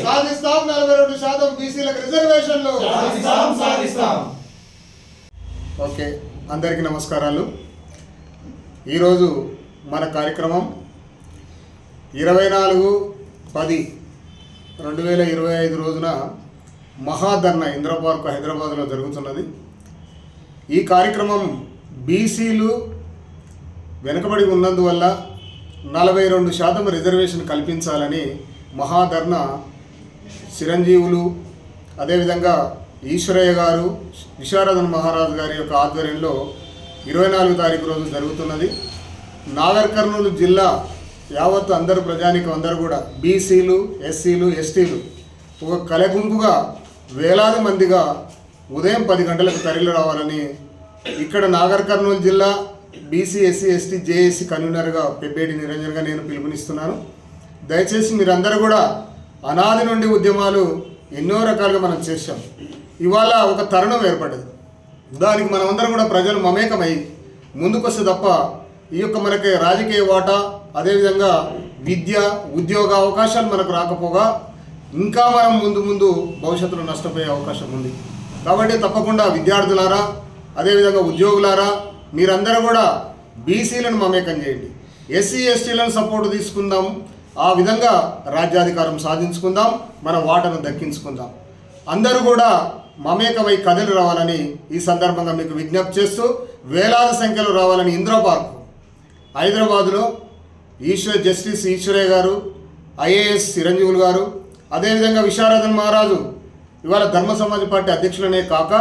సాధిస్తాం 42% బీసీలకు రిజర్వేషన్లు సాధిస్తాం. ఓకే, అందరికీ నమస్కారాలు. ఈరోజు మన కార్యక్రమం 24/10/2025 రోజున మహాధర్నా ఇంద్రపార్క్ హైదరాబాద్లో జరుగుతున్నది. ఈ కార్యక్రమం బీసీలు వెనుకబడి ఉన్నందువల్ల 42% రిజర్వేషన్ కల్పించాలని మహాధర్నా చిరంజీవులు, అదేవిధంగా ఈశ్వరయ్య గారు, విశారదన్ మహారాజ్ గారి యొక్క ఆధ్వర్యంలో 24 తారీఖు రోజు జరుగుతున్నది. నాగర్ కర్నూలు జిల్లా యావత్తు అందరూ ప్రజానికం అందరూ కూడా బీసీలు, ఎస్సీలు, ఎస్టీలు ఒక కలగుంపుగా వేలాది మందిగా ఉదయం 10 గంటలకు తరలి రావాలని ఇక్కడ నాగర్ కర్నూలు జిల్లా బీసీ, ఎస్సీ, ఎస్టీ, జేఏసీ కన్వీనర్గా పెబ్బేటి నిరంజన్గా నేను పిలుపునిస్తున్నాను. దయచేసి మీరందరూ కూడా అనాది నుండి ఉద్యమాలు ఎన్నో రకాలుగా మనం చేశాం. ఇవాళ ఒక తరుణం ఏర్పడ్డది. దానికి మనమందరం కూడా ప్రజలు మమేకమై ముందుకొస్తే తప్ప ఈ యొక్క మనకి రాజకీయ వాటా, అదేవిధంగా విద్య, ఉద్యోగ అవకాశాలు మనకు రాకపోగా ఇంకా మనం ముందు భవిష్యత్తులో నష్టపోయే అవకాశం ఉంది. కాబట్టి తప్పకుండా విద్యార్థులారా, అదేవిధంగా ఉద్యోగులారా, మీరందరూ కూడా బీసీలను మమేకం చేయండి. ఎస్సీ, ఎస్టీలను సపోర్టు తీసుకుందాం. ఆ విధంగా రాజ్యాధికారం సాధించుకుందాం, మన వాటను దక్కించుకుందాం. అందరూ కూడా మమేకమై కథలు రావాలని ఈ సందర్భంగా మీకు విజ్ఞప్తి చేస్తూ, వేలాది సంఖ్యలో రావాలని ఇంద్రపార్క్ హైదరాబాదులో జస్టిస్ ఈశ్వరయ్య గారు, ఐఏఎస్ చిరంజీవులు గారు, అదేవిధంగా విశారదన్ మహారాజు ఇవాళ ధర్మ సమాజ్ పార్టీ అధ్యక్షులనే కాక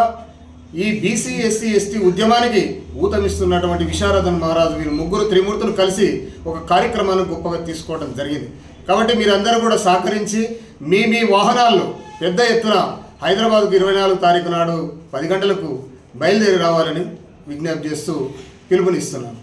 ఈ బీసీ, ఎస్సీ, ఎస్టీ ఉద్యమానికి ఊతమిస్తున్నటువంటి విశారదన్ మహారాజు, వీరు ముగ్గురు త్రిమూర్తులు కలిసి ఒక కార్యక్రమాన్ని గొప్పగా తీసుకోవడం జరిగింది. కాబట్టి మీరందరూ కూడా సహకరించి మీ వాహనాల్లో పెద్ద ఎత్తున హైదరాబాద్కు 24 తారీఖు నాడు 10 గంటలకు బయలుదేరి రావాలని విజ్ఞప్తి చేస్తూ పిలుపునిస్తున్నాను.